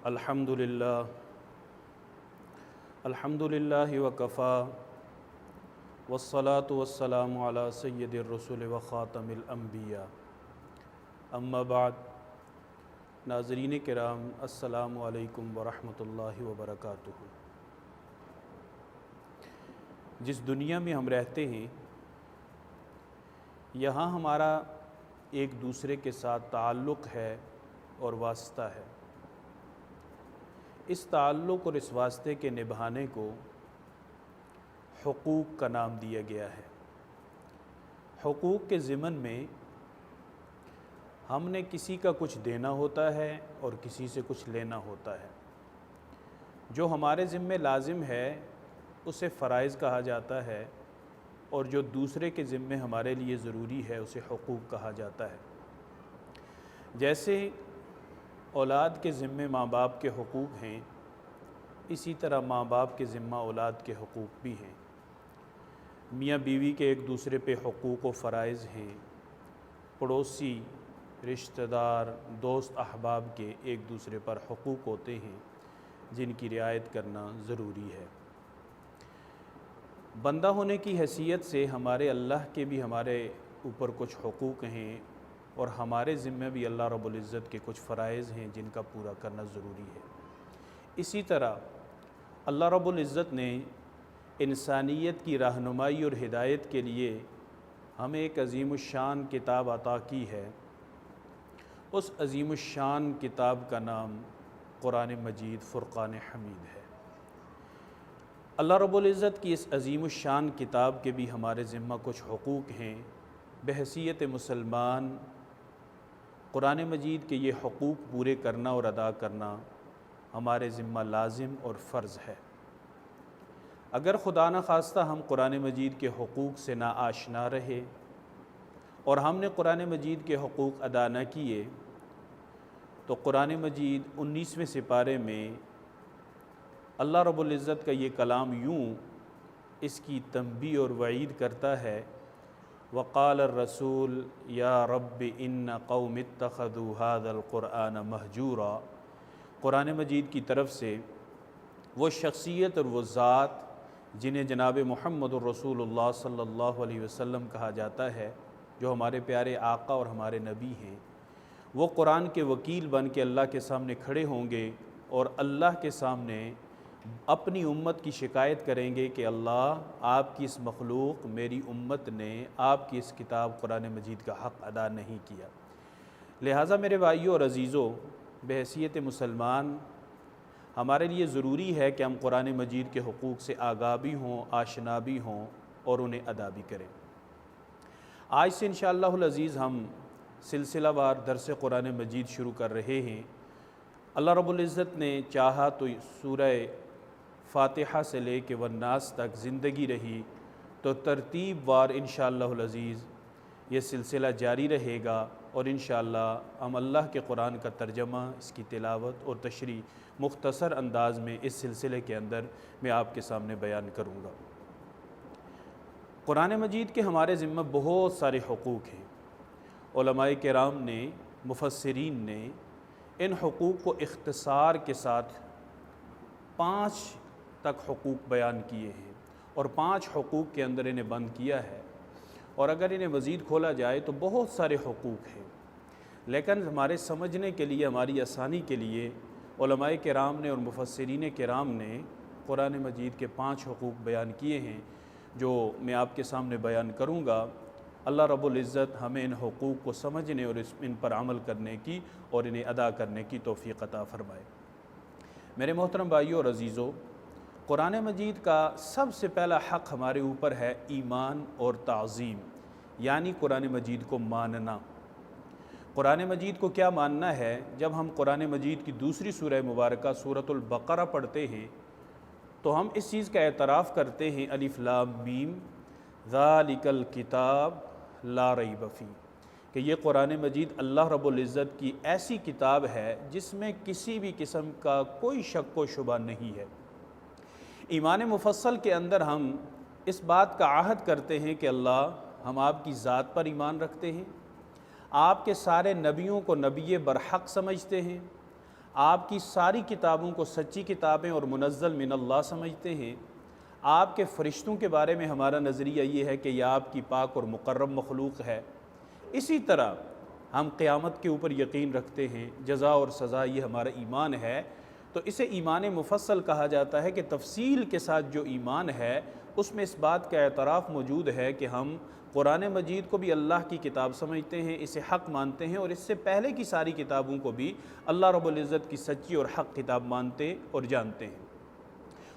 الحمدللہ وکفا والصلاة والسلام علی سید الرسل وخاتم الانبیاء اما بعد۔ ناظرین کرام، السلام علیکم ورحمۃ اللہ وبرکاتہ۔ جس دنیا میں ہم رہتے ہیں، یہاں ہمارا ایک دوسرے کے ساتھ تعلق ہے اور واسطہ ہے۔ اس تعلق اور اس واسطے کے نبھانے کو حقوق کا نام دیا گیا ہے۔ حقوق کے ضمن میں ہم نے کسی کا کچھ دینا ہوتا ہے اور کسی سے کچھ لینا ہوتا ہے۔ جو ہمارے ذمے لازم ہے اسے فرائض کہا جاتا ہے، اور جو دوسرے کے ذمے ہمارے لیے ضروری ہے اسے حقوق کہا جاتا ہے۔ جیسے اولاد کے ذمے ماں باپ کے حقوق ہیں، اسی طرح ماں باپ کے ذمہ اولاد کے حقوق بھی ہیں۔ میاں بیوی کے ایک دوسرے پہ حقوق و فرائض ہیں۔ پڑوسی، رشتہ دار، دوست احباب کے ایک دوسرے پر حقوق ہوتے ہیں جن کی رعایت کرنا ضروری ہے۔ بندہ ہونے کی حیثیت سے ہمارے اللہ کے بھی ہمارے اوپر کچھ حقوق ہیں، اور ہمارے ذمہ بھی اللہ رب العزت کے کچھ فرائض ہیں جن کا پورا کرنا ضروری ہے۔ اسی طرح اللہ رب العزت نے انسانیت کی رہنمائی اور ہدایت کے لیے ہمیں ایک عظیم الشان کتاب عطا کی ہے۔ اس عظیم الشان کتاب کا نام قرآن مجید فرقان حمید ہے۔ اللہ رب العزت کی اس عظیم الشان کتاب کے بھی ہمارے ذمہ کچھ حقوق ہیں۔ بحیثیت مسلمان قرآن مجید کے یہ حقوق پورے کرنا اور ادا کرنا ہمارے ذمہ لازم اور فرض ہے۔ اگر خدا نخواستہ ہم قرآن مجید کے حقوق سے ناآشنا رہے اور ہم نے قرآن مجید کے حقوق ادا نہ کیے تو قرآن مجید 19ویں سپارے میں اللہ رب العزت کا یہ کلام یوں اس کی تنبیہ اور وعید کرتا ہے: وقال الرسول یا رب ان قوم اتخذوا هذا القرآن مہجورا۔ قرآن مجید کی طرف سے وہ شخصیت اور وہ ذات جنہیں جناب محمد الرسول اللہ صلی اللہ علیہ وسلم کہا جاتا ہے، جو ہمارے پیارے آقا اور ہمارے نبی ہیں، وہ قرآن کے وکیل بن کے اللہ کے سامنے کھڑے ہوں گے اور اللہ کے سامنے اپنی امت کی شکایت کریں گے کہ اللہ، آپ کی اس مخلوق میری امت نے آپ کی اس کتاب قرآن مجید کا حق ادا نہیں کیا۔ لہٰذا میرے بھائیوں اور عزیزوں، بحیثیت مسلمان ہمارے لیے ضروری ہے کہ ہم قرآن مجید کے حقوق سے آگاہ بھی ہوں، آشنا بھی ہوں اور انہیں ادا بھی کریں۔ آج سے انشاءاللہ العزیز ہم سلسلہ وار درس قرآن مجید شروع کر رہے ہیں۔ اللہ رب العزت نے چاہا تو سورہ فاتحہ سے لے کے والناس تک زندگی رہی تو ترتیب وار انشاءاللہ العزیز یہ سلسلہ جاری رہے گا، اور انشاءاللہ ہم اللہ کے قرآن کا ترجمہ، اس کی تلاوت اور تشریح مختصر انداز میں اس سلسلے کے اندر میں آپ کے سامنے بیان کروں گا۔ قرآن مجید کے ہمارے ذمہ بہت سارے حقوق ہیں۔ علماء کرام نے، مفسرین نے ان حقوق کو اختصار کے ساتھ 5 تک حقوق بیان کیے ہیں، اور 5 حقوق کے اندر انہیں بند کیا ہے، اور اگر انہیں مزید کھولا جائے تو بہت سارے حقوق ہیں۔ لیکن ہمارے سمجھنے کے لیے، ہماری آسانی کے لیے علماء کرام نے اور مفسرین کرام نے قرآن مجید کے 5 حقوق بیان کیے ہیں، جو میں آپ کے سامنے بیان کروں گا۔ اللہ رب العزت ہمیں ان حقوق کو سمجھنے اور ان پر عمل کرنے کی اور انہیں ادا کرنے کی توفیق عطا فرمائے۔ میرے محترم بھائیوں اور عزیزوں، قرآن مجید کا سب سے پہلا حق ہمارے اوپر ہے ایمان اور تعظیم، یعنی قرآن مجید کو ماننا۔ قرآن مجید کو کیا ماننا ہے؟ جب ہم قرآن مجید کی دوسری سورہ مبارکہ سورۃ البقرہ پڑھتے ہیں تو ہم اس چیز کا اعتراف کرتے ہیں: الف لام میم ذالک الکتاب لا ریب فیہ، کہ یہ قرآن مجید اللہ رب العزت کی ایسی کتاب ہے جس میں کسی بھی قسم کا کوئی شک و شبہ نہیں ہے۔ ایمان مفصل کے اندر ہم اس بات کا عہد کرتے ہیں کہ اللہ، ہم آپ کی ذات پر ایمان رکھتے ہیں، آپ کے سارے نبیوں کو نبی برحق سمجھتے ہیں، آپ کی ساری کتابوں کو سچی کتابیں اور منزل من اللہ سمجھتے ہیں۔ آپ کے فرشتوں کے بارے میں ہمارا نظریہ یہ ہے کہ یہ آپ کی پاک اور مقرب مخلوق ہے۔ اسی طرح ہم قیامت کے اوپر یقین رکھتے ہیں، جزا اور سزا، یہ ہمارا ایمان ہے۔ تو اسے ایمان مفصل کہا جاتا ہے کہ تفصیل کے ساتھ جو ایمان ہے اس میں اس بات کا اعتراف موجود ہے کہ ہم قرآن مجید کو بھی اللہ کی کتاب سمجھتے ہیں، اسے حق مانتے ہیں، اور اس سے پہلے کی ساری کتابوں کو بھی اللہ رب العزت کی سچی اور حق کتاب مانتے اور جانتے ہیں۔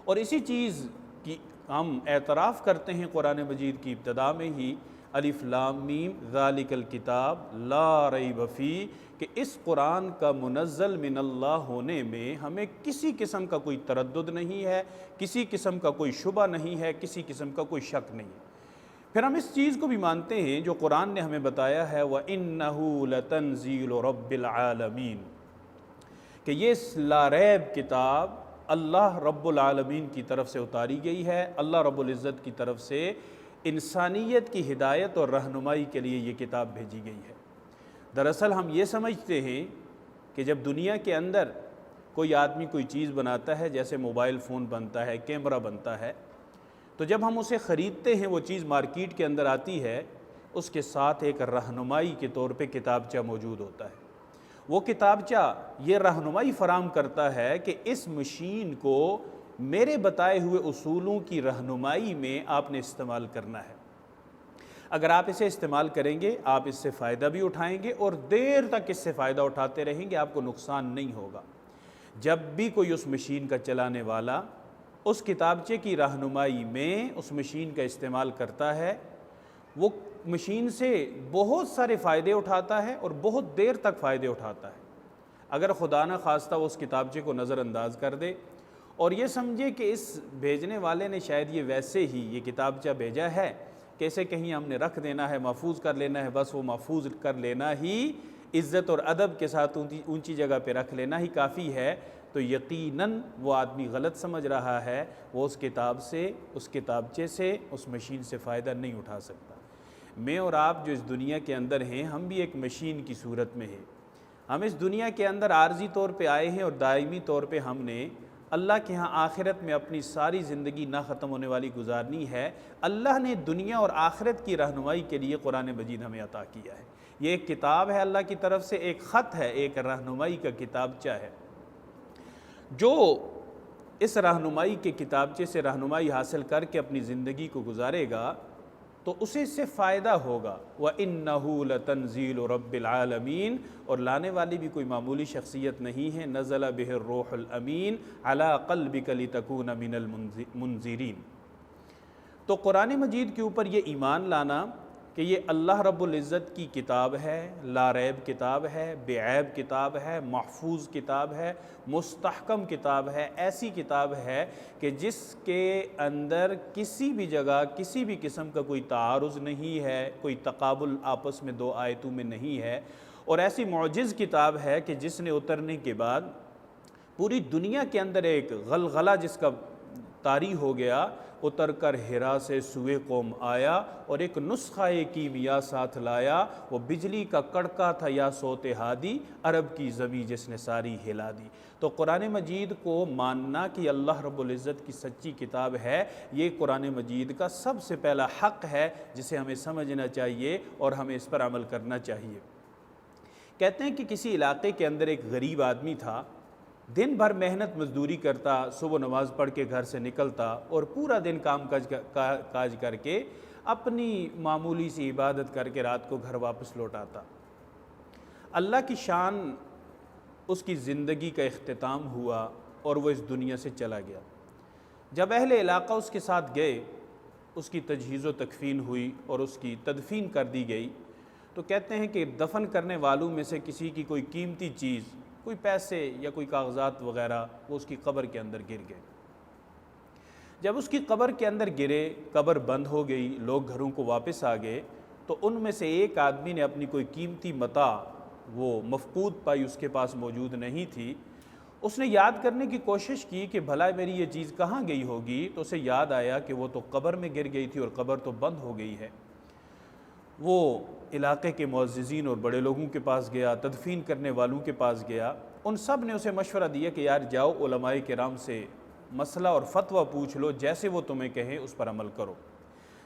اور اسی چیز کی ہم اعتراف کرتے ہیں قرآن مجید کی ابتدا میں ہی، الف لام میم ذالک الکتاب لا ریب فیہ، کہ اس قرآن کا منزل من اللہ ہونے میں ہمیں کسی قسم کا کوئی تردد نہیں ہے، کسی قسم کا کوئی شبہ نہیں ہے، کسی قسم کا کوئی شک نہیں ہے۔ پھر ہم اس چیز کو بھی مانتے ہیں جو قرآن نے ہمیں بتایا ہے، وَإِنَّهُ لَتَنزِيلُ رَبِّ الْعَالَمِينَ، کہ یہ لا ریب کتاب اللہ رب العالمین کی طرف سے اتاری گئی ہے، اللہ رب العزت کی طرف سے انسانیت کی ہدایت اور رہنمائی کے لیے یہ کتاب بھیجی گئی ہے۔ دراصل ہم یہ سمجھتے ہیں کہ جب دنیا کے اندر کوئی آدمی کوئی چیز بناتا ہے، جیسے موبائل فون بنتا ہے، کیمرہ بنتا ہے، تو جب ہم اسے خریدتے ہیں، وہ چیز مارکیٹ کے اندر آتی ہے، اس کے ساتھ ایک رہنمائی کے طور پہ کتابچہ موجود ہوتا ہے۔ وہ کتابچہ یہ رہنمائی فراہم کرتا ہے کہ اس مشین کو میرے بتائے ہوئے اصولوں کی رہنمائی میں آپ نے استعمال کرنا ہے۔ اگر آپ اسے استعمال کریں گے، آپ اس سے فائدہ بھی اٹھائیں گے اور دیر تک اس سے فائدہ اٹھاتے رہیں گے، آپ کو نقصان نہیں ہوگا۔ جب بھی کوئی اس مشین کا چلانے والا اس کتابچے کی رہنمائی میں اس مشین کا استعمال کرتا ہے، وہ مشین سے بہت سارے فائدے اٹھاتا ہے اور بہت دیر تک فائدے اٹھاتا ہے۔ اگر خدا نہ خواستہ وہ اس کتابچے کو نظر انداز کر دے اور یہ سمجھے کہ اس بھیجنے والے نے شاید یہ ویسے ہی یہ کتابچہ بھیجا ہے کہ اسے کہیں ہم نے رکھ دینا ہے، محفوظ کر لینا ہے، بس وہ محفوظ کر لینا ہی، عزت اور ادب کے ساتھ اونچی جگہ پہ رکھ لینا ہی کافی ہے، تو یقیناً وہ آدمی غلط سمجھ رہا ہے، وہ اس کتاب سے، اس کتابچے سے، اس مشین سے فائدہ نہیں اٹھا سکتا۔ میں اور آپ جو اس دنیا کے اندر ہیں، ہم بھی ایک مشین کی صورت میں ہیں۔ ہم اس دنیا کے اندر عارضی طور پہ آئے ہیں اور دائمی طور پہ ہم نے اللہ کے ہاں آخرت میں اپنی ساری زندگی نہ ختم ہونے والی گزارنی ہے۔ اللہ نے دنیا اور آخرت کی رہنمائی کے لیے قرآن مجید ہمیں عطا کیا ہے۔ یہ ایک کتاب ہے اللہ کی طرف سے، ایک خط ہے، ایک رہنمائی کا کتابچہ ہے۔ جو اس رہنمائی کے کتابچے سے رہنمائی حاصل کر کے اپنی زندگی کو گزارے گا تو اسے اس سے فائدہ ہوگا۔ وَإِنَّهُ لَتَنزِيلُ رَبِّ الْعَالَمِينَ، اور لانے والی بھی کوئی معمولی شخصیت نہیں ہے، نزل بہ الروح الامین علی قلبک لتکون من المنذرین۔ تو قرآن مجید کے اوپر یہ ایمان لانا کہ یہ اللہ رب العزت کی کتاب ہے، لا ریب کتاب ہے، بے عیب کتاب ہے، محفوظ کتاب ہے، مستحکم کتاب ہے، ایسی کتاب ہے کہ جس کے اندر کسی بھی جگہ کسی بھی قسم کا کوئی تعارض نہیں ہے، کوئی تقابل آپس میں دو آیتوں میں نہیں ہے، اور ایسی معجز کتاب ہے کہ جس نے اترنے کے بعد پوری دنیا کے اندر ایک غلغلہ جس کا طاری ہو گیا، اتر کر ہرا سے سوئے قوم آیا اور ایک نسخہ کیمیا ساتھ لایا، وہ بجلی کا کڑکا تھا یا صوت ہادی، عرب کی زمین جس نے ساری ہلا دی۔ تو قرآن مجید کو ماننا کہ اللہ رب العزت کی سچی کتاب ہے، یہ قرآن مجید کا سب سے پہلا حق ہے جسے ہمیں سمجھنا چاہیے اور ہمیں اس پر عمل کرنا چاہیے۔ کہتے ہیں کہ کسی علاقے کے اندر ایک غریب آدمی تھا، دن بھر محنت مزدوری کرتا، صبح نماز پڑھ کے گھر سے نکلتا اور پورا دن کام کاج کر کے اپنی معمولی سی عبادت کر کے رات کو گھر واپس لوٹ آتا۔ اللہ کی شان اس کی زندگی کا اختتام ہوا اور وہ اس دنیا سے چلا گیا۔ جب اہل علاقہ اس کے ساتھ گئے، اس کی تجہیز و تکفین ہوئی اور اس کی تدفین کر دی گئی، تو کہتے ہیں کہ دفن کرنے والوں میں سے کسی کی کوئی قیمتی چیز، کوئی پیسے یا کوئی کاغذات وغیرہ، وہ اس کی قبر کے اندر گر گئے۔ جب اس کی قبر کے اندر گرے، قبر بند ہو گئی، لوگ گھروں کو واپس آ گئے، تو ان میں سے ایک آدمی نے اپنی کوئی قیمتی متاع وہ مفقود پائی، اس کے پاس موجود نہیں تھی۔ اس نے یاد کرنے کی کوشش کی کہ بھلا میری یہ چیز کہاں گئی ہوگی، تو اسے یاد آیا کہ وہ تو قبر میں گر گئی تھی اور قبر تو بند ہو گئی ہے۔ وہ علاقے کے معززین اور بڑے لوگوں کے پاس گیا، تدفین کرنے والوں کے پاس گیا ان سب نے اسے مشورہ دیا کہ یار جاؤ علماء کرام سے مسئلہ اور فتویٰ پوچھ لو، جیسے وہ تمہیں کہیں اس پر عمل کرو۔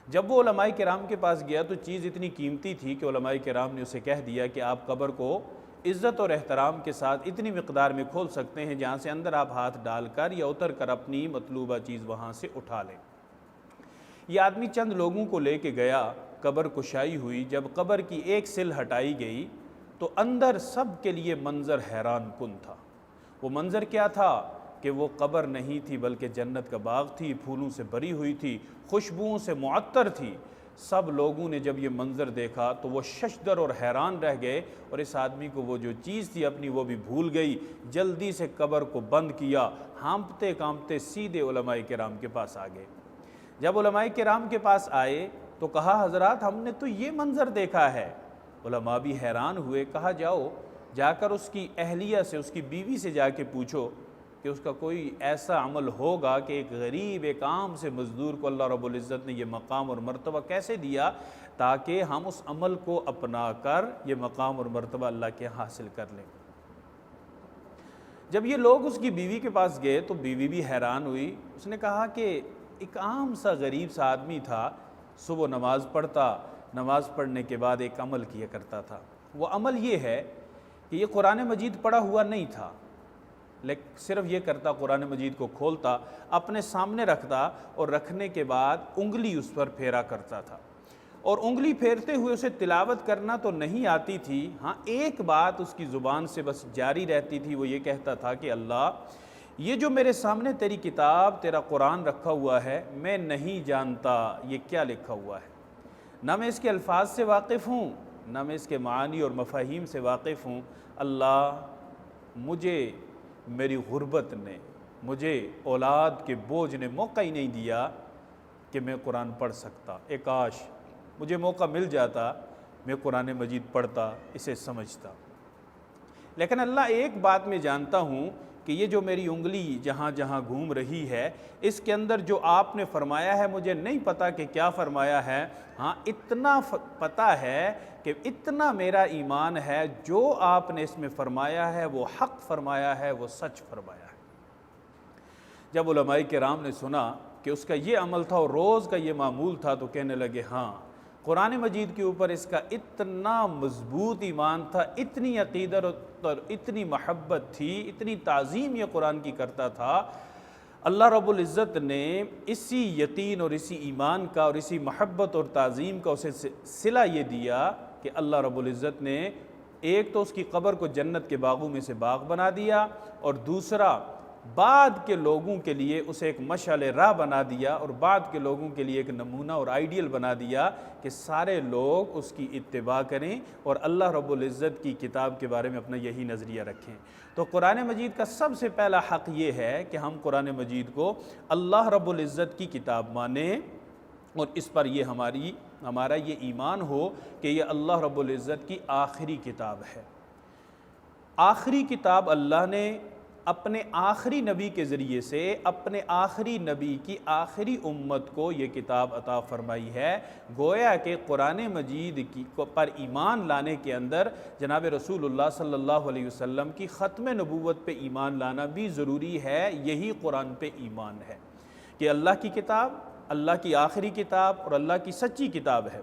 جب وہ علماء کرام کے پاس گیا تو چیز اتنی قیمتی تھی کہ علماء کرام نے اسے کہہ دیا کہ آپ قبر کو عزت اور احترام کے ساتھ اتنی مقدار میں کھول سکتے ہیں جہاں سے اندر آپ ہاتھ ڈال کر یا اتر کر اپنی مطلوبہ چیز وہاں سے اٹھا لیں۔ یہ آدمی چند لوگوں کو لے کے گیا، قبر کشائی ہوئی، جب قبر کی ایک سل ہٹائی گئی تو اندر سب کے لیے منظر حیران کن تھا۔ وہ منظر کیا تھا کہ وہ قبر نہیں تھی بلکہ جنت کا باغ تھی، پھولوں سے بھری ہوئی تھی، خوشبوؤں سے معطر تھی۔ سب لوگوں نے جب یہ منظر دیکھا تو وہ ششدر اور حیران رہ گئے، اور اس آدمی کو وہ جو چیز تھی اپنی وہ بھی بھول گئی۔ جلدی سے قبر کو بند کیا، ہانپتے کانپتے سیدھے علماء کرام کے پاس آ گئے۔ جب علماء کرام کے پاس آئے تو کہا حضرات ہم نے تو یہ منظر دیکھا ہے۔ علماء بھی حیران ہوئے، کہا جاؤ جا کر اس کی اہلیہ سے، اس کی بیوی سے جا کے پوچھو کہ اس کا کوئی ایسا عمل ہوگا کہ ایک غریب ایک عام سے مزدور کو اللہ رب العزت نے یہ مقام اور مرتبہ کیسے دیا تاکہ ہم اس عمل کو اپنا کر یہ مقام اور مرتبہ اللہ کے حاصل کر لیں۔ جب یہ لوگ اس کی بیوی کے پاس گئے تو بیوی بھی حیران ہوئی۔ اس نے کہا کہ ایک عام سا غریب سا آدمی تھا، صبح نماز پڑھتا، نماز پڑھنے کے بعد ایک عمل کیا کرتا تھا۔ وہ عمل یہ ہے کہ یہ قرآن مجید پڑھا ہوا نہیں تھا، لیکن صرف یہ کرتا قرآن مجید کو کھولتا، اپنے سامنے رکھتا اور رکھنے کے بعد انگلی اس پر پھیرا کرتا تھا، اور انگلی پھیرتے ہوئے اسے تلاوت کرنا تو نہیں آتی تھی، ہاں ایک بات اس کی زبان سے بس جاری رہتی تھی، وہ یہ کہتا تھا کہ اللہ یہ جو میرے سامنے تیری کتاب تیرا قرآن رکھا ہوا ہے میں نہیں جانتا یہ کیا لکھا ہوا ہے، نہ میں اس کے الفاظ سے واقف ہوں نہ میں اس کے معانی اور مفاہیم سے واقف ہوں۔ اللہ مجھے میری غربت نے، مجھے اولاد کے بوجھ نے موقع ہی نہیں دیا کہ میں قرآن پڑھ سکتا، کاش مجھے موقع مل جاتا میں قرآن مجید پڑھتا، اسے سمجھتا۔ لیکن اللہ ایک بات میں جانتا ہوں کہ یہ جو میری انگلی جہاں جہاں گھوم رہی ہے اس کے اندر جو آپ نے فرمایا ہے مجھے نہیں پتا کہ کیا فرمایا ہے، ہاں اتنا پتہ ہے کہ اتنا میرا ایمان ہے جو آپ نے اس میں فرمایا ہے وہ حق فرمایا ہے، وہ سچ فرمایا ہے۔ جب علماء کرام نے سنا کہ اس کا یہ عمل تھا اور روز کا یہ معمول تھا تو کہنے لگے ہاں قرآن مجید کے اوپر اس کا اتنا مضبوط ایمان تھا، اتنی عقیدت اور اتنی محبت تھی، اتنی تعظیم یہ قرآن کی کرتا تھا، اللہ رب العزت نے اسی یقین اور اسی ایمان کا اور اسی محبت اور تعظیم کا اسے صلہ یہ دیا کہ اللہ رب العزت نے ایک تو اس کی قبر کو جنت کے باغوں میں سے باغ بنا دیا، اور دوسرا بعد کے لوگوں کے لیے اسے ایک مشعل راہ بنا دیا، اور بعد کے لوگوں کے لیے ایک نمونہ اور آئیڈیل بنا دیا کہ سارے لوگ اس کی اتباع کریں اور اللہ رب العزت کی کتاب کے بارے میں اپنا یہی نظریہ رکھیں۔ تو قرآن مجید کا سب سے پہلا حق یہ ہے کہ ہم قرآن مجید کو اللہ رب العزت کی کتاب مانیں، اور اس پر یہ ہمارا یہ ایمان ہو کہ یہ اللہ رب العزت کی آخری کتاب ہے۔ آخری کتاب اللہ نے اپنے آخری نبی کے ذریعے سے اپنے آخری نبی کی آخری امت کو یہ کتاب عطا فرمائی ہے۔ گویا کہ قرآن مجید پر ایمان لانے کے اندر جناب رسول اللہ صلی اللہ علیہ وسلم کی ختم نبوت پہ ایمان لانا بھی ضروری ہے۔ یہی قرآن پہ ایمان ہے کہ اللہ کی کتاب، اللہ کی آخری کتاب اور اللہ کی سچی کتاب ہے،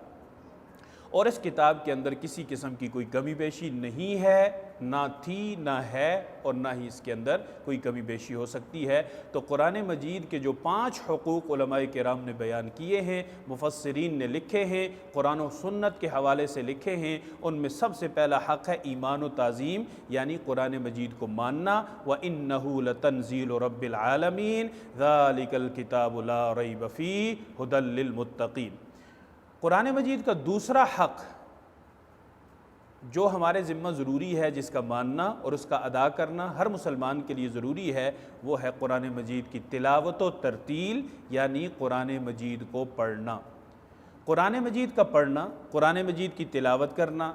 اور اس کتاب کے اندر کسی قسم کی کوئی کمی بیشی نہیں ہے، نہ تھی نہ ہے، اور نہ ہی اس کے اندر کوئی کمی بیشی ہو سکتی ہے۔ تو قرآن مجید کے جو 5 حقوق علماء کرام نے بیان کیے ہیں، مفسرین نے لکھے ہیں، قرآن و سنت کے حوالے سے لکھے ہیں، ان میں سب سے پہلا حق ہے ایمان و تعظیم، یعنی قرآن مجید کو ماننا۔ وَإِنَّهُ لَتَنزِيلُ رَبِّ الْعَالَمِينَ ذَلِكَ الْكِتَابُ لَا رَيْبَ فِيهِ هُدًى لِّلْمُتَّقِينَ۔ قرآن مجید کا دوسرا حق جو ہمارے ذمہ ضروری ہے، جس کا ماننا اور اس کا ادا کرنا ہر مسلمان کے لیے ضروری ہے، وہ ہے قرآن مجید کی تلاوت و ترتیل، یعنی قرآن مجید کو پڑھنا۔ قرآن مجید کا پڑھنا، قرآن مجید کی تلاوت کرنا،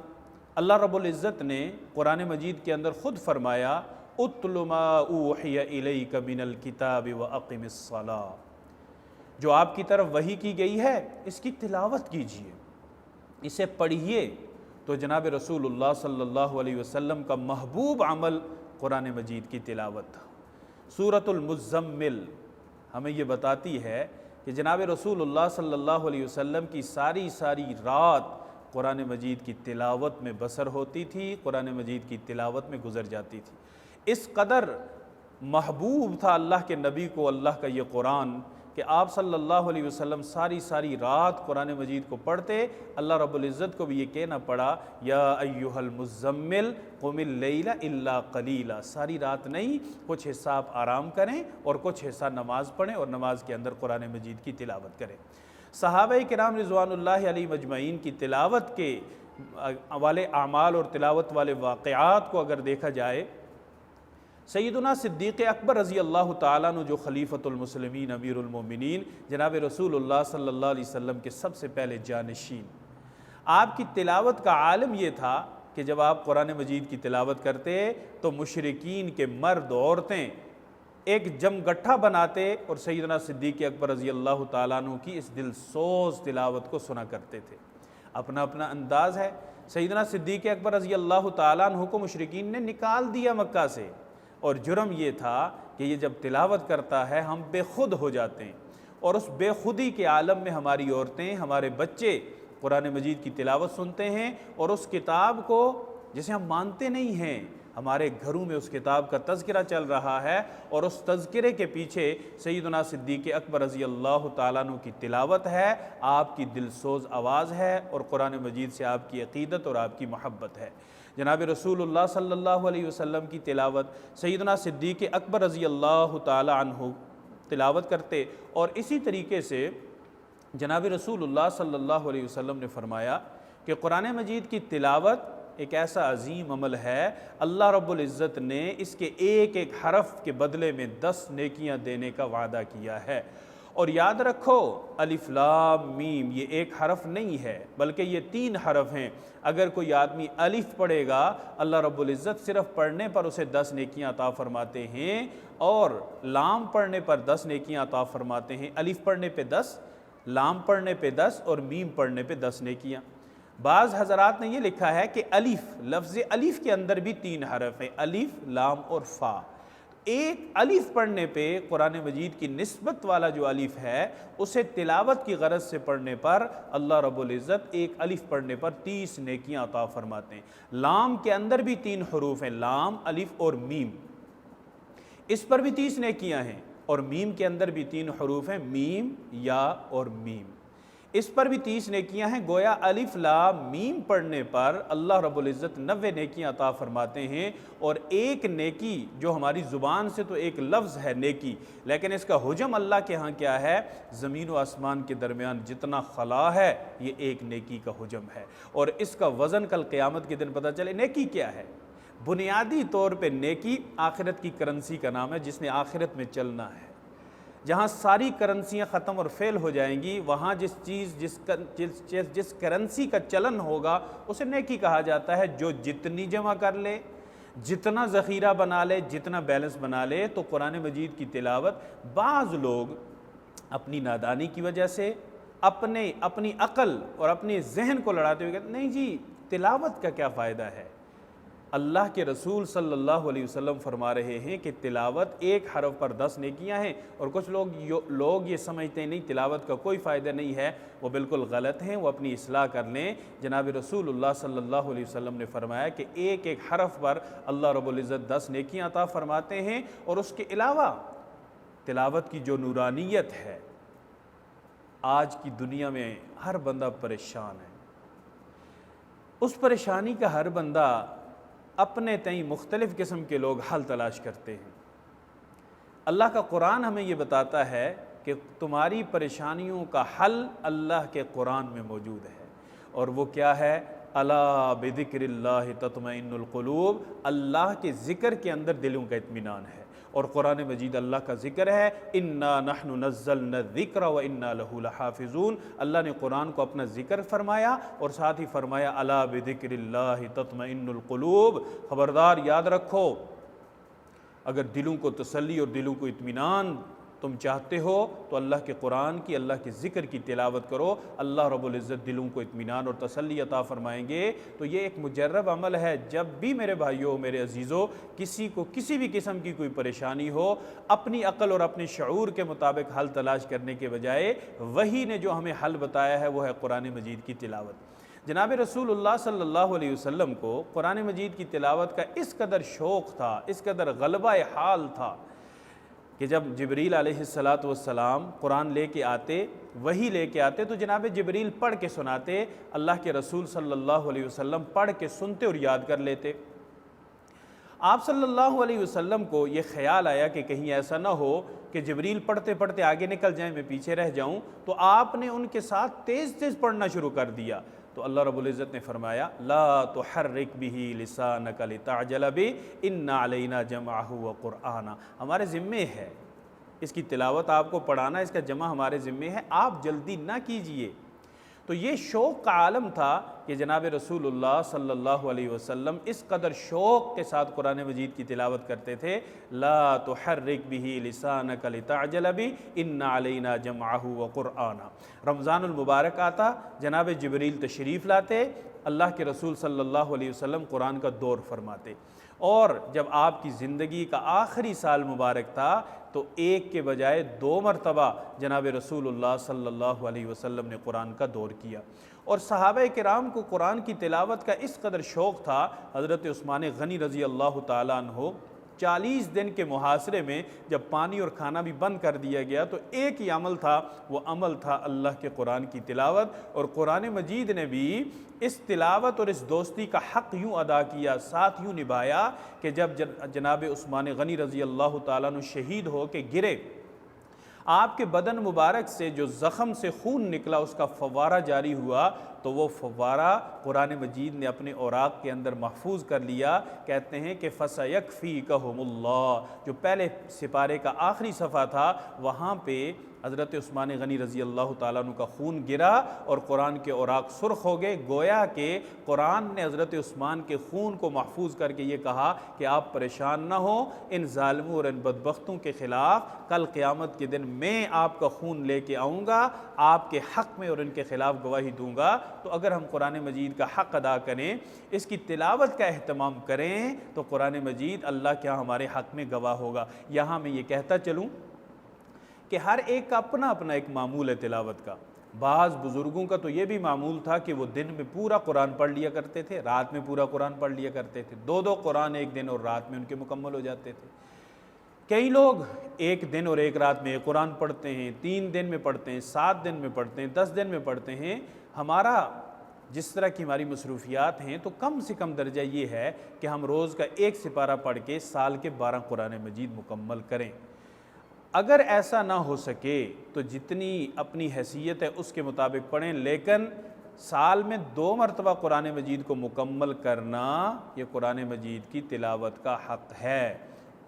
اللہ رب العزت نے قرآن مجید کے اندر خود فرمایا اُتْلُ مَا أُوحِيَ إِلَيْكَ مِنَ الْكِتَابِ وَأَقِمِ الصَّلَاةَ، جو آپ کی طرف وحی کی گئی ہے اس کی تلاوت کیجئے، اسے پڑھیے۔ تو جناب رسول اللہ صلی اللہ علیہ وسلم کا محبوب عمل قرآن مجید کی تلاوت۔ سورۃ المزمل ہمیں یہ بتاتی ہے کہ جناب رسول اللہ صلی اللہ علیہ وسلم کی ساری رات قرآن مجید کی تلاوت میں بسر ہوتی تھی، قرآن مجید کی تلاوت میں گزر جاتی تھی۔ اس قدر محبوب تھا اللہ کے نبی کو اللہ کا یہ قرآن کہ آپ صلی اللہ علیہ وسلم ساری رات قرآن مجید کو پڑھتے۔ اللہ رب العزت کو بھی یہ کہنا پڑا یا ایہا المزمل قم اللیل الا قلیلا، ساری رات نہیں، کچھ حصہ آپ آرام کریں اور کچھ حصہ نماز پڑھیں اور نماز کے اندر قرآن مجید کی تلاوت کریں۔ صحابہ کرام رضوان اللہ علیہ مجمعین کی تلاوت کے والے اعمال اور تلاوت والے واقعات کو اگر دیکھا جائے، سیدنا صدیق اکبر رضی اللہ تعالیٰ عنہ جو خلیفۃ المسلمین امیر المومنین جناب رسول اللہ صلی اللہ علیہ وسلم کے سب سے پہلے جانشین، آپ کی تلاوت کا عالم یہ تھا کہ جب آپ قرآن مجید کی تلاوت کرتے تو مشرکین کے مرد عورتیں ایک جم گٹھا بناتے اور سیدنا صدیق اکبر رضی اللہ تعالیٰ عنہ کی اس دل سوز تلاوت کو سنا کرتے تھے۔ اپنا انداز ہے۔ سیدنا صدیق اکبر رضی اللہ تعالیٰ عنہ کو مشرکین نے نکال دیا مکہ سے، اور جرم یہ تھا کہ یہ جب تلاوت کرتا ہے ہم بے خود ہو جاتے ہیں، اور اس بے خودی کے عالم میں ہماری عورتیں، ہمارے بچے قرآن مجید کی تلاوت سنتے ہیں، اور اس کتاب کو جسے ہم مانتے نہیں ہیں، ہمارے گھروں میں اس کتاب کا تذکرہ چل رہا ہے، اور اس تذکرے کے پیچھے سیدنا صدیق اکبر رضی اللہ تعالیٰ عنہ کی تلاوت ہے، آپ کی دلسوز آواز ہے، اور قرآن مجید سے آپ کی عقیدت اور آپ کی محبت ہے۔ جناب رسول اللہ صلی اللہ علیہ وسلم کی تلاوت سیدنا صدیق اکبر رضی اللہ تعالیٰ عنہ تلاوت کرتے، اور اسی طریقے سے جناب رسول اللہ صلی اللہ علیہ وسلم نے فرمایا کہ قرآن مجید کی تلاوت ایک ایسا عظیم عمل ہے، اللہ رب العزت نے اس کے ایک حرف کے بدلے میں 10 نیکیاں دینے کا وعدہ کیا ہے۔ اور یاد رکھو الف لام میم یہ ایک حرف نہیں ہے بلکہ یہ 3 حرف ہیں۔ اگر کوئی آدمی الف پڑھے گا اللہ رب العزت صرف پڑھنے پر اسے 10 نیکیاں عطا فرماتے ہیں، اور لام پڑھنے پر 10 نیکیاں عطا فرماتے ہیں۔ الف پڑھنے پہ 10، لام پڑھنے پہ 10 اور میم پڑھنے پہ 10 نیکیاں۔ بعض حضرات نے یہ لکھا ہے کہ الف، لفظ الف کے اندر بھی 3 حرف ہیں، الف لام اور فا۔ ایک الف پڑھنے پہ قرآن مجید کی نسبت والا جو الف ہے اسے تلاوت کی غرض سے پڑھنے پر اللہ رب العزت ایک الف پڑھنے پر 30 نیکیاں عطا فرماتے ہیں۔ لام کے اندر بھی 3 حروف ہیں، لام الف اور میم، اس پر بھی 30 نیکیاں ہیں، اور میم کے اندر بھی 3 حروف ہیں، میم یا اور میم، اس پر بھی 30 نیکیاں ہیں۔ گویا الف لام میم پڑھنے پر اللہ رب العزت 90 نیکیاں عطا فرماتے ہیں، اور ایک نیکی جو ہماری زبان سے تو ایک لفظ ہے نیکی، لیکن اس کا حجم اللہ کے ہاں کیا ہے؟ زمین و آسمان کے درمیان جتنا خلا ہے یہ ایک نیکی کا حجم ہے، اور اس کا وزن کل قیامت کے دن پتہ چلے۔ نیکی کیا ہے؟ بنیادی طور پہ نیکی آخرت کی کرنسی کا نام ہے، جس نے آخرت میں چلنا ہے۔ جہاں ساری کرنسیاں ختم اور فیل ہو جائیں گی، وہاں جس کرنسی کا چلن ہوگا اسے نیکی کہا جاتا ہے۔ جو جتنی جمع کر لے، جتنا ذخیرہ بنا لے، جتنا بیلنس بنا لے۔ تو قرآن مجید کی تلاوت بعض لوگ اپنی نادانی کی وجہ سے اپنی عقل اور اپنے ذہن کو لڑاتے ہوئے کہتے ہیں نہیں جی تلاوت کا کیا فائدہ ہے۔ اللہ کے رسول صلی اللہ علیہ وسلم فرما رہے ہیں کہ تلاوت ایک حرف پر 10 نیکیاں ہیں، اور کچھ لوگ یہ سمجھتے ہیں نہیں تلاوت کا کوئی فائدہ نہیں ہے، وہ بالکل غلط ہیں، وہ اپنی اصلاح کر لیں۔ جناب رسول اللہ صلی اللہ علیہ وسلم نے فرمایا کہ ایک حرف پر اللہ رب العزت 10 نیکیاں عطا فرماتے ہیں، اور اس کے علاوہ تلاوت کی جو نورانیت ہے، آج کی دنیا میں ہر بندہ پریشان ہے، اس پریشانی کا ہر بندہ اپنے تئیں مختلف قسم کے لوگ حل تلاش کرتے ہیں۔ اللہ کا قرآن ہمیں یہ بتاتا ہے کہ تمہاری پریشانیوں کا حل اللہ کے قرآن میں موجود ہے، اور وہ کیا ہے؟ الا بذکر اللہ تطمئن القلوب، اللہ کے ذکر کے اندر دلوں کا اطمینان ہے، اور قرآن مجید اللہ کا ذکر ہے۔ انا نحن نزلنا الذکر وانا لہ لحافظون، اللہ نے قرآن کو اپنا ذکر فرمایا، اور ساتھ ہی فرمایا الا بذکر اللہ تطمئن القلوب، خبردار یاد رکھو اگر دلوں کو تسلی اور دلوں کو اطمینان تم چاہتے ہو تو اللہ کے قرآن کی، اللہ کے ذکر کی تلاوت کرو، اللہ رب العزت دلوں کو اطمینان اور تسلی عطا فرمائیں گے۔ تو یہ ایک مجرب عمل ہے۔ جب بھی میرے بھائیوں، میرے عزیزوں، کسی کو کسی بھی قسم کی کوئی پریشانی ہو، اپنی عقل اور اپنے شعور کے مطابق حل تلاش کرنے کے بجائے وحی نے جو ہمیں حل بتایا ہے وہ ہے قرآن مجید کی تلاوت۔ جناب رسول اللہ صلی اللہ علیہ وسلم کو قرآن مجید کی تلاوت کا اس قدر شوق تھا، اس قدر غلبہ حال تھا کہ جب جبریل علیہ السلام قرآن لے کے آتے، وحی لے کے آتے، تو جناب جبریل پڑھ کے سناتے، اللہ کے رسول صلی اللہ علیہ وسلم پڑھ کے سنتے اور یاد کر لیتے۔ آپ صلی اللہ علیہ وسلم کو یہ خیال آیا کہ کہیں ایسا نہ ہو کہ جبریل پڑھتے پڑھتے آگے نکل جائیں، میں پیچھے رہ جاؤں، تو آپ نے ان کے ساتھ تیز تیز پڑھنا شروع کر دیا۔ تو اللہ رب العزت نے فرمایا لا تحرک بہ لسانک لتعجل بہ ان علینا جمعہ وقرآنہ، ہمارے ذمے ہے اس کی تلاوت، آپ کو پڑھانا، اس کا جمع ہمارے ذمے ہے، آپ جلدی نہ کیجئے۔ تو یہ شوق کا عالم تھا کہ جناب رسول اللہ صلی اللہ علیہ وسلم اس قدر شوق کے ساتھ قرآن مجید کی تلاوت کرتے تھے۔ لا تحرک بہ لسانک لتعجل بہ ان علینا جمعہ وقرآنہ۔ رمضان المبارک آتا، جناب جبریل تشریف لاتے، اللہ کے رسول صلی اللہ علیہ وسلم قرآن کا دور فرماتے، اور جب آپ کی زندگی کا آخری سال مبارک تھا تو ایک کے بجائے 2 مرتبہ جناب رسول اللہ صلی اللہ علیہ وسلم نے قرآن کا دور کیا۔ اور صحابہ کرام کو قرآن کی تلاوت کا اس قدر شوق تھا، حضرت عثمان غنی رضی اللہ تعالیٰ عنہ 40 دن کے محاصرے میں جب پانی اور کھانا بھی بند کر دیا گیا تو ایک ہی عمل تھا، وہ عمل تھا اللہ کے قرآن کی تلاوت۔ اور قرآن مجید نے بھی اس تلاوت اور اس دوستی کا حق یوں ادا کیا، ساتھ یوں نبھایا کہ جب جناب عثمان غنی رضی اللہ تعالیٰ عنہ شہید ہو کے گرے، آپ کے بدن مبارک سے جو زخم سے خون نکلا اس کا فوارہ جاری ہوا، تو وہ فوارہ قرآن مجید نے اپنے اوراق کے اندر محفوظ کر لیا۔ کہتے ہیں کہ فَسَيَكْفِيكَهُمُ اللَّهُ، جو پہلے سپارے کا آخری صفحہ تھا، وہاں پہ حضرت عثمان غنی رضی اللہ تعالیٰ عنہ کا خون گرا اور قرآن کے اوراق سرخ ہو گئے۔ گویا کہ قرآن نے حضرت عثمان کے خون کو محفوظ کر کے یہ کہا کہ آپ پریشان نہ ہوں، ان ظالموں اور ان بدبختوں کے خلاف کل قیامت کے دن میں آپ کا خون لے کے آؤں گا، آپ کے حق میں اور ان کے خلاف گواہی دوں گا۔ تو اگر ہم قرآن مجید کا حق ادا کریں، اس کی تلاوت کا اہتمام کریں، تو قرآن مجید اللہ کیا ہمارے حق میں گواہ ہوگا۔ یہاں میں یہ کہتا چلوں کہ ہر ایک کا اپنا اپنا ایک معمول ہے تلاوت کا۔ بعض بزرگوں کا تو یہ بھی معمول تھا کہ وہ دن میں پورا قرآن پڑھ لیا کرتے تھے، رات میں پورا قرآن پڑھ لیا کرتے تھے، 2 قرآن ایک دن اور رات میں ان کے مکمل ہو جاتے تھے۔ کئی لوگ ایک دن اور ایک رات میں ایک قرآن پڑھتے ہیں، 3 دن میں پڑھتے ہیں، 7 دن میں پڑھتے ہیں، 10 دن میں پڑھتے ہیں۔ ہمارا جس طرح کی ہماری مصروفیات ہیں تو کم سے کم درجہ یہ ہے کہ ہم روز کا 1 سپارہ پڑھ کے سال کے 12 قرآن مجید مکمل کریں۔ اگر ایسا نہ ہو سکے تو جتنی اپنی حیثیت ہے اس کے مطابق پڑھیں، لیکن سال میں 2 مرتبہ قرآن مجید کو مکمل کرنا یہ قرآن مجید کی تلاوت کا حق ہے،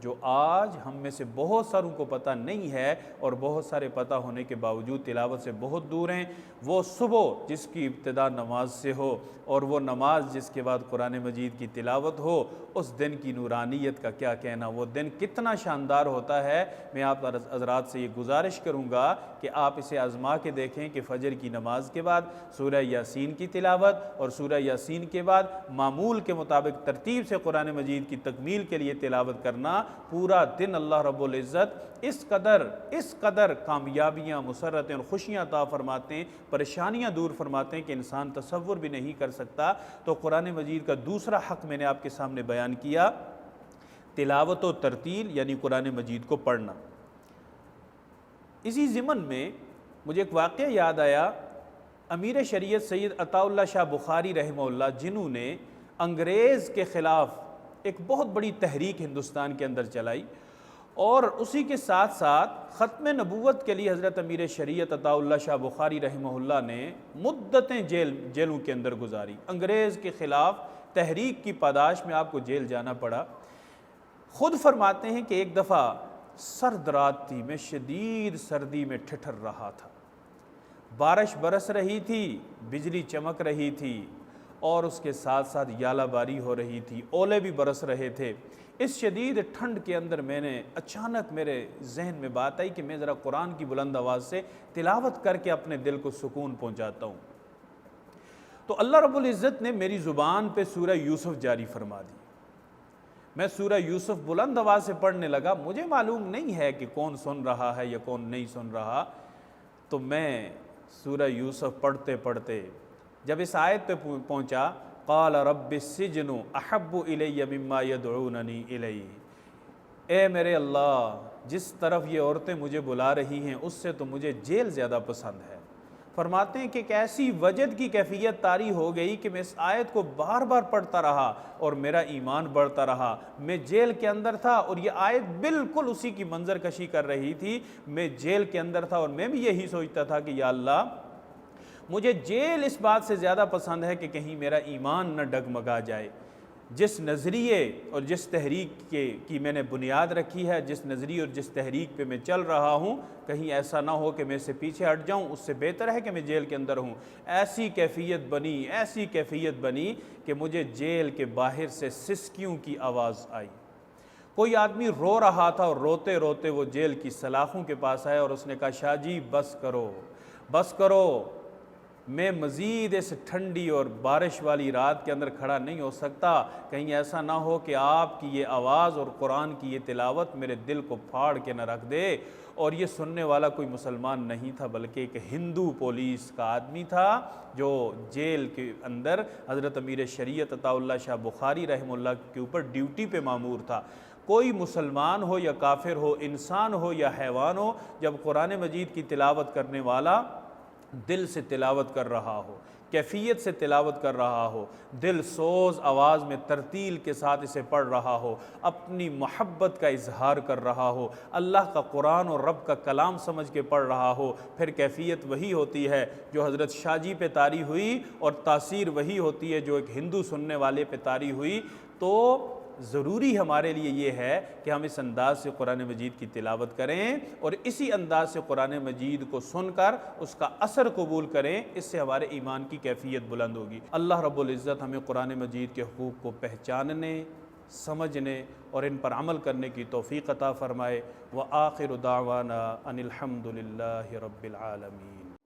جو آج ہم میں سے بہت ساروں کو پتہ نہیں ہے، اور بہت سارے پتہ ہونے کے باوجود تلاوت سے بہت دور ہیں۔ وہ صبح جس کی ابتدا نماز سے ہو اور وہ نماز جس کے بعد قرآن مجید کی تلاوت ہو، اس دن کی نورانیت کا کیا کہنا، وہ دن کتنا شاندار ہوتا ہے۔ میں آپ حضرات سے یہ گزارش کروں گا کہ آپ اسے آزما کے دیکھیں کہ فجر کی نماز کے بعد سورہ یاسین کی تلاوت اور سورہ یاسین کے بعد معمول کے مطابق ترتیب سے قرآن مجید کی تکمیل کے لیے تلاوت کرنا، پورا دن اللہ رب العزت اس قدر کامیابیاں، مسرتیں اور خوشیاں عطا فرماتے ہیں، پریشانیاں دور فرماتے ہیں کہ انسان تصور بھی نہیں کر سکتا۔ تو قرآن مجید کا دوسرا حق میں نے آپ کے سامنے بیان کیا، تلاوت و ترتیل، یعنی قرآن مجید کو پڑھنا۔ اسی ضمن میں مجھے ایک واقعہ یاد آیا، امیر شریعت سید عطا اللہ شاہ بخاری رحمہ اللہ، جنہوں نے انگریز کے خلاف ایک بہت بڑی تحریک ہندوستان کے اندر چلائی، اور اسی کے ساتھ ساتھ ختم نبوت کے لیے حضرت امیر شریعت عطا اللہ شاہ بخاری رحمہ اللہ نے مدتیں جیلوں کے اندر گزاری۔ انگریز کے خلاف تحریک کی پاداش میں آپ کو جیل جانا پڑا۔ خود فرماتے ہیں کہ ایک دفعہ سرد رات تھی، میں شدید سردی میں ٹھٹھر رہا تھا، بارش برس رہی تھی، بجلی چمک رہی تھی، اور اس کے ساتھ ساتھ یالہ باری ہو رہی تھی، اولے بھی برس رہے تھے۔ اس شدید ٹھنڈ کے اندر میں نے اچانک میرے ذہن میں بات آئی کہ میں ذرا قرآن کی بلند آواز سے تلاوت کر کے اپنے دل کو سکون پہنچاتا ہوں۔ تو اللہ رب العزت نے میری زبان پہ سورہ یوسف جاری فرما دی۔ میں سورہ یوسف بلند آواز سے پڑھنے لگا، مجھے معلوم نہیں ہے کہ کون سن رہا ہے یا کون نہیں سن رہا۔ تو میں سورہ یوسف پڑھتے پڑھتے جب اس آیت پہ پہنچا، قال رب السجن احب الی مما یدعوننی الیہ، اے میرے اللہ، جس طرف یہ عورتیں مجھے بلا رہی ہیں اس سے تو مجھے جیل زیادہ پسند ہے۔ فرماتے ہیں کہ ایک ایسی وجد کی کیفیت طاری ہو گئی کہ میں اس آیت کو بار بار پڑھتا رہا اور میرا ایمان بڑھتا رہا۔ میں جیل کے اندر تھا اور یہ آیت بالکل اسی کی منظر کشی کر رہی تھی۔ میں جیل کے اندر تھا اور میں بھی یہی سوچتا تھا کہ یا اللہ، مجھے جیل اس بات سے زیادہ پسند ہے کہ کہیں میرا ایمان نہ ڈگمگا جائے۔ جس نظریے اور جس تحریک کی میں نے بنیاد رکھی ہے، جس نظریے اور جس تحریک پہ میں چل رہا ہوں، کہیں ایسا نہ ہو کہ میں اس سے پیچھے ہٹ جاؤں، اس سے بہتر ہے کہ میں جیل کے اندر ہوں۔ ایسی کیفیت بنی کہ مجھے جیل کے باہر سے سسکیوں کی آواز آئی۔ کوئی آدمی رو رہا تھا اور روتے روتے وہ جیل کی سلاخوں کے پاس آیا اور اس نے کہا، شاہ جی بس کرو، میں مزید اس ٹھنڈی اور بارش والی رات کے اندر کھڑا نہیں ہو سکتا، کہیں ایسا نہ ہو کہ آپ کی یہ آواز اور قرآن کی یہ تلاوت میرے دل کو پھاڑ کے نہ رکھ دے۔ اور یہ سننے والا کوئی مسلمان نہیں تھا بلکہ ایک ہندو پولیس کا آدمی تھا جو جیل کے اندر حضرت امیر شریعت عطا اللہ شاہ بخاری رحمہ اللہ کے اوپر ڈیوٹی پہ مامور تھا۔ کوئی مسلمان ہو یا کافر ہو، انسان ہو یا حیوان ہو، جب قرآن مجید کی تلاوت کرنے والا دل سے تلاوت کر رہا ہو، کیفیت سے تلاوت کر رہا ہو، دل سوز آواز میں ترتیل کے ساتھ اسے پڑھ رہا ہو، اپنی محبت کا اظہار کر رہا ہو، اللہ کا قرآن اور رب کا کلام سمجھ کے پڑھ رہا ہو، پھر کیفیت وہی ہوتی ہے جو حضرت شاہ جی پہ طاری ہوئی اور تاثیر وہی ہوتی ہے جو ایک ہندو سننے والے پہ طاری ہوئی۔ تو ضروری ہمارے لیے یہ ہے کہ ہم اس انداز سے قرآن مجید کی تلاوت کریں اور اسی انداز سے قرآن مجید کو سن کر اس کا اثر قبول کریں، اس سے ہمارے ایمان کی کیفیت بلند ہوگی۔ اللہ رب العزت ہمیں قرآن مجید کے حقوق کو پہچاننے، سمجھنے اور ان پر عمل کرنے کی توفیق عطا فرمائے۔ وآخر دعوانا ان الحمد للہ رب العالمین۔